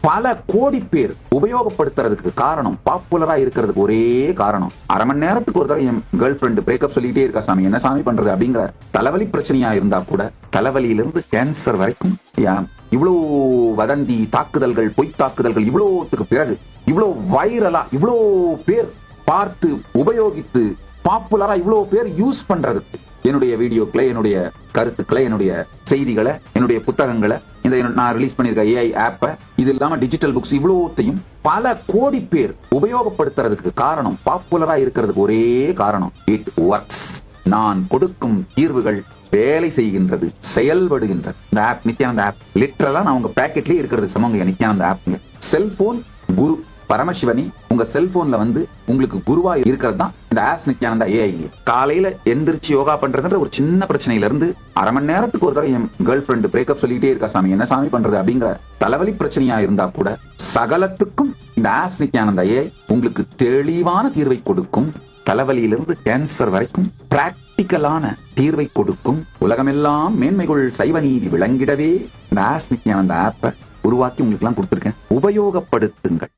பல கோடி பேர் உபயோகப்படுத்துறதுக்கு காரணம், பாப்புலரா இருக்கிறதுக்கு ஒரே காரணம், அரை மணி நேரத்துக்கு ஒரு தடவை என் கேர்ள் ஃபிரெண்ட் பிரேக்கப் சொல்லிட்டே இருக்கா சாமி, என்ன சாமி பண்றது அப்படிங்கிற தலைவலி பிரச்சனையா இருந்தா கூட, தலைவலியிலிருந்து கேன்சர் வரைக்கும் இவ்வளவு வதந்தி தாக்குதல்கள், பொய் தாக்குதல்கள், இவ்வளவுக்கு பிறகு இவ்வளவு வைரலா இவ்வளவு பேர் பார்த்து உபயோகித்து பாப்புலரா இவ்வளவு பேர் யூஸ் பண்றதுக்கு என்னுடைய வீடியோக்களை, என்னுடைய கருத்துக்களை, என்னுடைய செய்திகளை, என்னுடைய புத்தகங்களை, இந்த நான் ரிலீஸ் பண்ணிருக்க ஏஐ ஆப்பை, இது இல்லாம டிஜிட்டல் புக்ஸ், இவ்வளவுத்தையும் பல கோடி பேர் உபயோகப்படுத்துறதுக்கு காரணம், பாப்புலரா இருக்கிறதுக்கு ஒரே காரணம், இட் ஒர்க்ஸ். நான் கொடுக்கும் தீர்வுகள் வேலை செய்கின்றது, செயல்படுகின்றது. இந்த ஆப் நித்யானந்த ஆப் லிட்டரலா நான் உங்க பேக்கெட்லயே இருக்கிறது சமங்க நித்யானந்த ஆப். செல்போன் குரு பரமசிவனி உங்க செல்போன்ல உங்களுக்கு குருவா இருக்கிறது தான் இந்த ஆஸ் நித்யானந்தா ஏஐ. காலையில எந்திரிச்சு யோகா பண்றதுன்ற ஒரு சின்ன பிரச்சனையில இருந்து அரை மணி நேரத்துக்கு ஒரு தடவை என் கேர்ள் ஃபிரெண்ட் பிரேக்கப் சொல்லிட்டே இருக்கா சாமி, என்ன சாமி பண்றது அப்படிங்கிற தலைவலி பிரச்சனையா இருந்தா கூட, சகலத்துக்கும் இந்த ஆஸ் நித்யானந்தா ஏஐ உங்களுக்கு தெளிவான தீர்வை கொடுக்கும். தலைவலியிலிருந்து கேன்சர் வரைக்கும் பிராக்டிக்கலான தீர்வை கொடுக்கும். உலகமெல்லாம் மேன்மைகள் சைவ நீதி விளங்கிடவே இந்த ஆஸ் நித்யானந்தா ஆப்பை உருவாக்கி உங்களுக்கு எல்லாம் கொடுத்திருக்கேன். உபயோகப்படுத்துங்கள்.